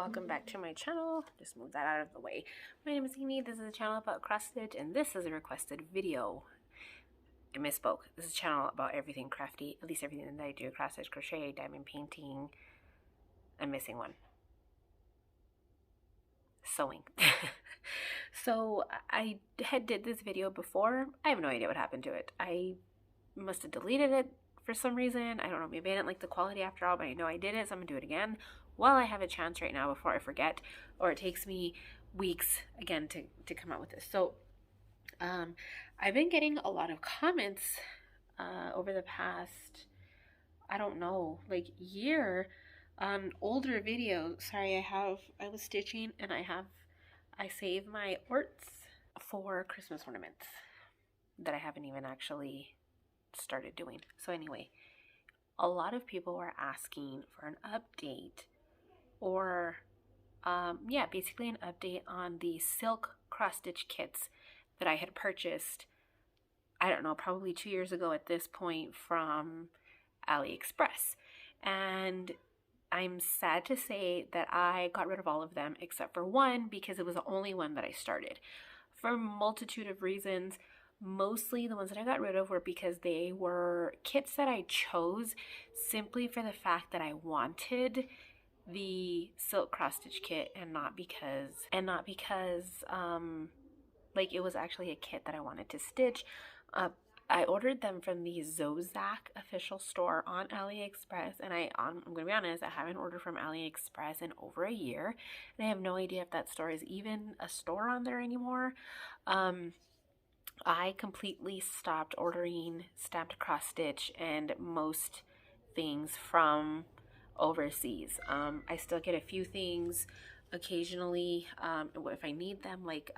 welcome back to my channel. Just move that out of the way. My name is Amy. This is a channel about cross stitch, and this is a requested video. I misspoke. This is a channel about everything crafty, at least everything that I do: cross stitch, crochet, diamond painting. I'm missing one. Sewing. So I did this video before. I have no idea what happened to it. I must have deleted it for some reason. I don't know, maybe I didn't like the quality after all, but I know I did it, so I'm gonna do it again while I have a chance right now before I forget, or it takes me weeks again to come out with this. So I've been getting a lot of comments over the past, I don't know, like year on older videos. Sorry, I was stitching and I saved my orts for Christmas ornaments that I haven't even actually started doing. So anyway, a lot of people were asking for an update, or basically an update on the silk cross stitch kits that I had purchased, I don't know, probably 2 years ago at this point, from Aliexpress. And I'm sad to say that I got rid of all of them except for one, because it was the only one that I started for a multitude of reasons. Mostly the ones that I got rid of were because they were kits that I chose simply for the fact that I wanted the silk cross stitch kit, and not because like it was actually a kit that I wanted to stitch. I ordered them from the Zozack official store on Aliexpress, and I'm going to be honest, I haven't ordered from Aliexpress in over a year, and I have no idea if that store is even a store on there anymore. I completely stopped ordering stamped cross stitch and most things from overseas. I still get a few things occasionally if I need them, like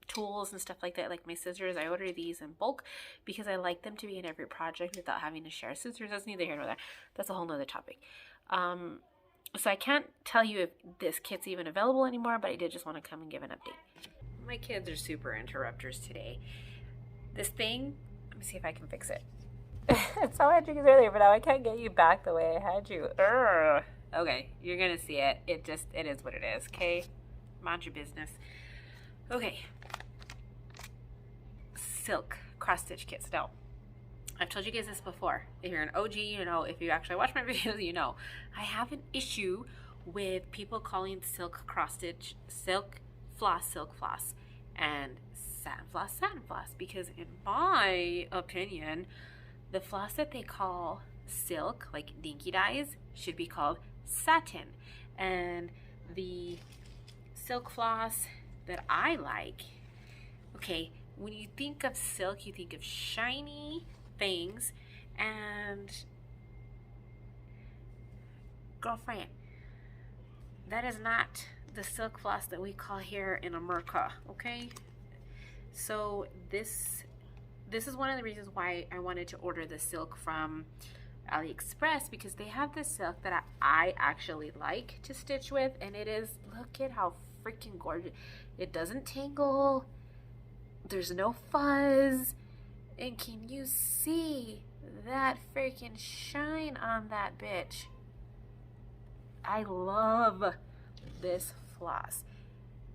tools and stuff like that, like my scissors. I order these in bulk because I like them to be in every project without having to share scissors. That's neither here nor there. That's a whole nother topic. So I can't tell you if this kit's even available anymore, but I did just want to come and give an update. My kids are super interrupters today. This thing, let me see if I can fix it. It's so hard earlier, but now I can't get you back the way I had you. Urgh. Okay, you're gonna see it. It is what it is, okay? Mind your business. Okay. Silk cross stitch kits. Now, I've told you guys this before. If you're an OG, you know. If you actually watch my videos, you know. I have an issue with people calling silk cross stitch silk floss, and satin floss, because in my opinion, the floss that they call silk, like dinky dyes, should be called satin. And the silk floss that I like, okay, when you think of silk, you think of shiny things, and girlfriend, that is not the silk floss that we call here in America, okay? So this is one of the reasons why I wanted to order the silk from Aliexpress, because they have this silk that I actually like to stitch with, and it is, look at how freaking gorgeous. It doesn't tangle, there's no fuzz, and can you see that freaking shine on that bitch? I love this floss.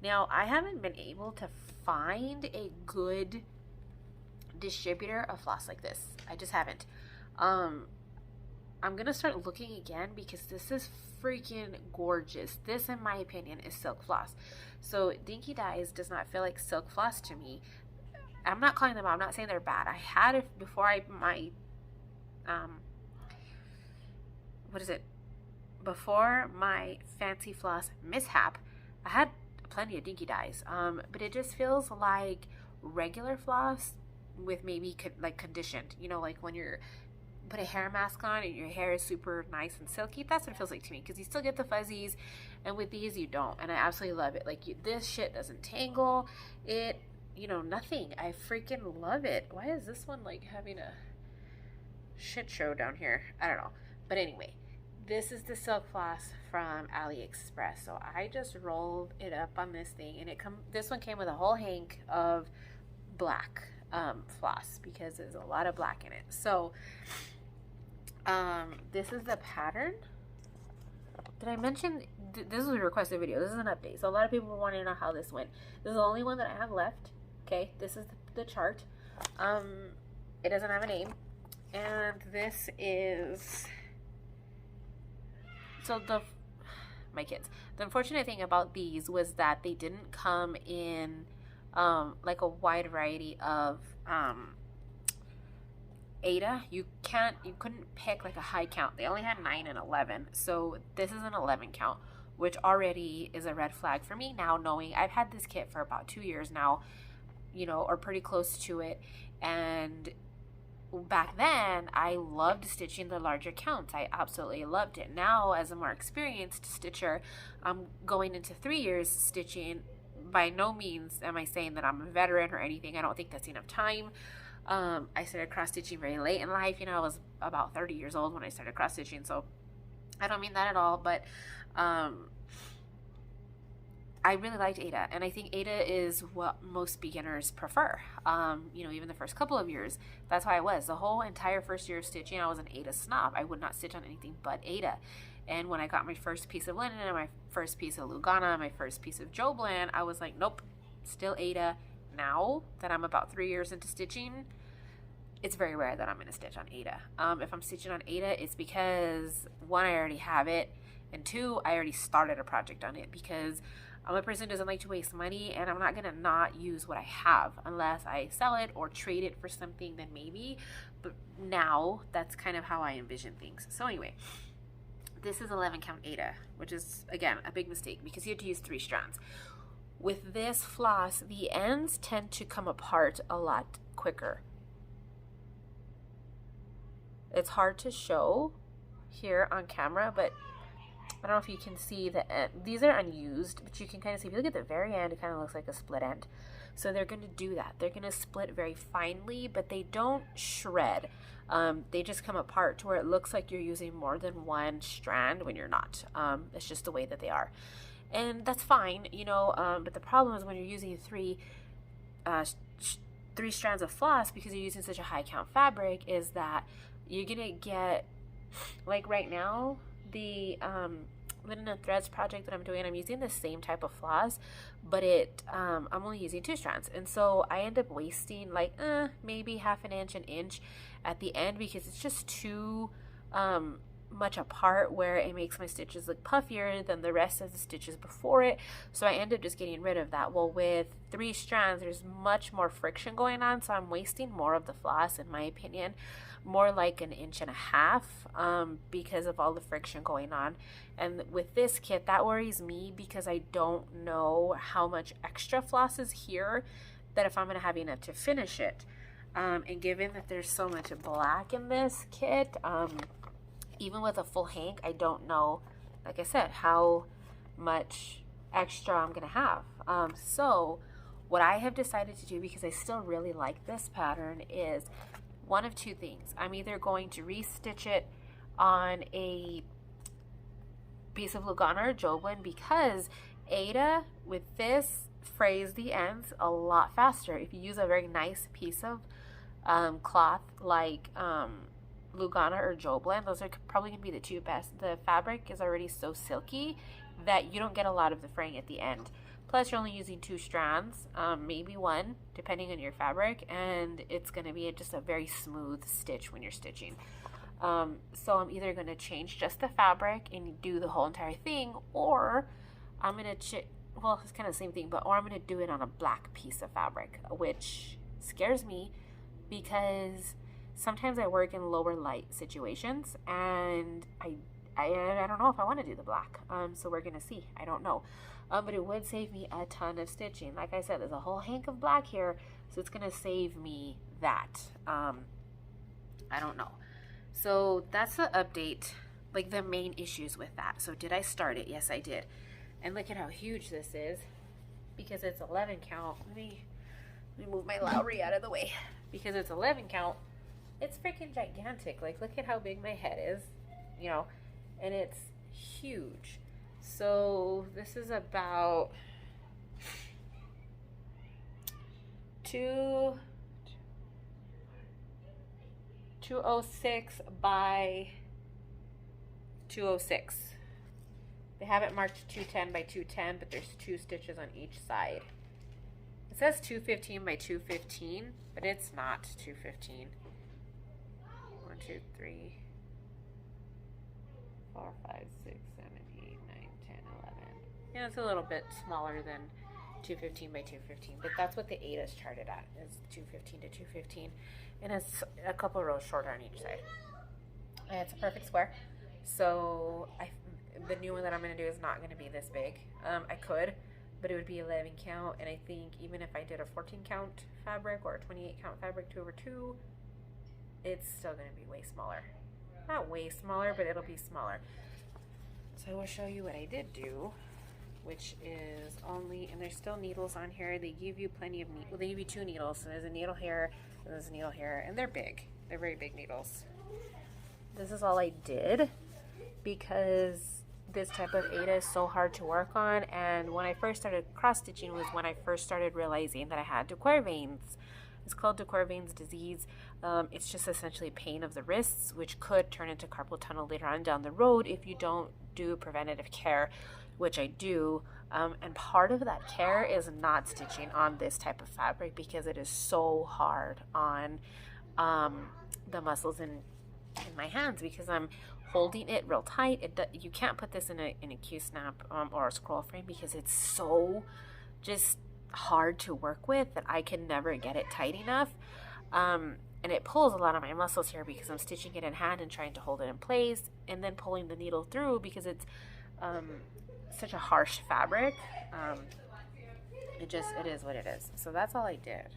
Now, I haven't been able to find a good distributor of floss like this. I just haven't. I'm gonna start looking again, because this is freaking gorgeous. This, in my opinion, is silk floss. So dinky dyes does not feel like silk floss to me. I'm not calling them out. I'm not saying they're bad. I had it before before my fancy floss mishap. I had plenty of dinky dyes, but it just feels like regular floss with maybe conditioned, you know, like when you're put a hair mask on and your hair is super nice and silky. That's what it feels like to me, because you still get the fuzzies, and with these you don't, and I absolutely love it. Like, this shit doesn't tangle, it, you know, nothing. I freaking love it. Why is this one like having a shit show down here? I don't know, but anyway, this is the silk floss from Aliexpress. So I just rolled it up on this thing, and this one came with a whole hank of black floss, because there's a lot of black in it. So this is the pattern. did I mention, this was a requested video. This is an update. So a lot of people were wanting to know how this went. This is the only one that I have left. Okay, this is the chart. It doesn't have a name. And this is, so my kids. The unfortunate thing about these was that they didn't come in like a wide variety of Ada. You couldn't pick like a high count. They only had 9 and 11. So this is an 11 count, which already is a red flag for me now, knowing I've had this kit for about 2 years now, you know, or pretty close to it. And back then, I loved stitching the larger counts. I absolutely loved it. Now, as a more experienced stitcher, I'm going into 3 years stitching. By no means am I saying that I'm a veteran or anything. I don't think that's enough time. I started cross stitching very late in life. You know, I was about 30 years old when I started cross stitching, so I don't mean that at all. But I really liked Ada, and I think Ada is what most beginners prefer. You know, even the first couple of years, that's how I was. The whole entire first year of stitching, I was an Ada snob. I would not stitch on anything but Ada. And when I got my first piece of linen, and my first piece of Lugana, my first piece of Joblin, I was like, nope, still Ada. Now that I'm about 3 years into stitching, it's very rare that I'm going to stitch on Ada. If I'm stitching on Ada, it's because, one, I already have it, and two, I already started a project on it, because I'm a person who doesn't like to waste money, and I'm not going to not use what I have unless I sell it or trade it for something, then maybe. But now, that's kind of how I envision things. So anyway, this is 11 count Ada, which is, again, a big mistake because you have to use 3 strands. With this floss, the ends tend to come apart a lot quicker. It's hard to show here on camera, but I don't know if you can see the end. These are unused, but you can kind of see, if you look at the very end, it kind of looks like a split end. So they're going to do that. They're going to split very finely, but they don't shred. They just come apart to where it looks like you're using more than one strand when you're not. It's just the way that they are. And that's fine, you know, but the problem is when you're using three strands of floss, because you're using such a high count fabric, is that you're going to get, like right now, the Linen and Threads project that I'm doing, I'm using the same type of floss, but I'm only using 2 strands. And so I end up wasting like maybe half an inch at the end, because it's just too much apart, where it makes my stitches look puffier than the rest of the stitches before it. So I end up just getting rid of that. Well, with 3 strands, there's much more friction going on, so I'm wasting more of the floss, in my opinion, more like 1.5 inches, because of all the friction going on. And with this kit, that worries me, because I don't know how much extra floss is here, that if I'm going to have enough to finish it. And given that there's so much black in this kit, even with a full hank, I don't know, like I said, how much extra I'm going to have. So what I have decided to do, because I still really like this pattern, is one of 2 things. I'm either going to restitch it on a piece of Lugana or Joblin, because Ada, with this, frays the ends a lot faster. If you use a very nice piece of cloth like Lugana or Joblin, those are probably going to be the 2 best. The fabric is already so silky that you don't get a lot of the fraying at the end. Plus, you're only using 2 strands, maybe 1, depending on your fabric, and it's going to be just a very smooth stitch when you're stitching. So I'm either going to change just the fabric and do the whole entire thing, or I'm going to, well, it's kind of the same thing, or I'm going to do it on a black piece of fabric, which scares me, because sometimes I work in lower light situations, and I don't know if I want to do the black. So we're going to see. I don't know. But it would save me a ton of stitching. Like I said, there's a whole hank of black here, so it's going to save me that. I don't know. So that's the update, like the main issues with that. So did I start it? Yes, I did. And look at how huge this is, because it's 11 count. Let me move my Lowry out of the way. Because it's 11 count, it's freaking gigantic. Like, look at how big my head is, you know, and it's huge. So this is about 206 by 206. They have it marked 210 by 210, but there's 2 stitches on each side. It says 215 by 215, but it's not 215. 1, 2, 3, 4, 5, 6, 7, 8, 9, 10, 11. Yeah, it's a little bit smaller than 215 by 215, but that's what the Ada is charted at, is 215 to 215, and it's a couple rows shorter on each side. And it's a perfect square. So the new one that I'm going to do is not going to be this big. I could, but it would be 11 count, and I think even if I did a 14 count fabric or a 28 count fabric 2 over 2, it's still going to be way smaller. Not way smaller, but it'll be smaller. So I will show you what I did do, which is only, and there's still needles on here. They give you plenty of needles. Well, they give you 2 needles. So there's a needle here, and there's a needle here, and they're big. They're very big needles. This is all I did because this type of Ada is so hard to work on, and when I first started cross stitching was when I first started realizing that I had de Quervain's. It's called de Quervain's disease. It's just essentially pain of the wrists, which could turn into carpal tunnel later on down the road if you don't do preventative care, which I do. And part of that care is not stitching on this type of fabric because it is so hard on the muscles in my hands because I'm holding it real tight. You can't put this in a Q-snap or a scroll frame because it's so just hard to work with that I can never get it tight enough. And it pulls a lot of my muscles here because I'm stitching it in hand and trying to hold it in place and then pulling the needle through because it's such a harsh fabric. It is what it is. So that's all I did.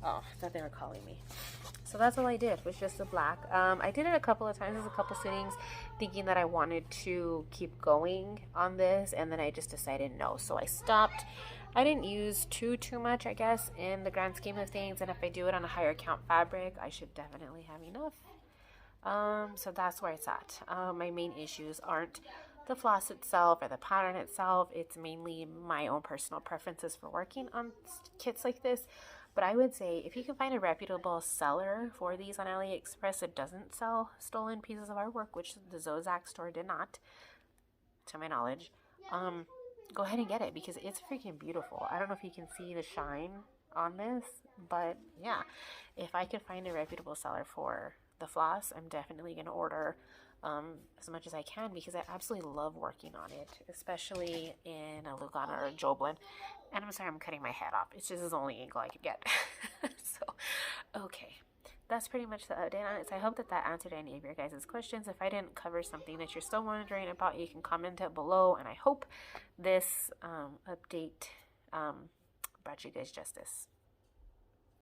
Oh, I thought they were calling me. So that's all I did, was just the black. I did it a couple of times, a couple sittings, thinking that I wanted to keep going on this, and then I just decided no. So I stopped. I didn't use too much, I guess, in the grand scheme of things, and if I do it on a higher count fabric, I should definitely have enough. So that's where it's at. My main issues aren't the floss itself or the pattern itself. It's mainly my own personal preferences for working on kits like this. But I would say if you can find a reputable seller for these on Aliexpress that doesn't sell stolen pieces of artwork, which the Zozack store did not, to my knowledge, go ahead and get it because it's freaking beautiful. I don't know if you can see the shine on this, but yeah, if I could find a reputable seller for the floss, I'm definitely going to order as much as I can because I absolutely love working on it, especially in a Lugana or a Joblin. And I'm sorry I'm cutting my head off. It's just the only angle I could get. So, okay. That's pretty much the update on it. So I hope that answered any of your guys' questions. If I didn't cover something that you're still wondering about, you can comment it below. And I hope this update brought you guys justice.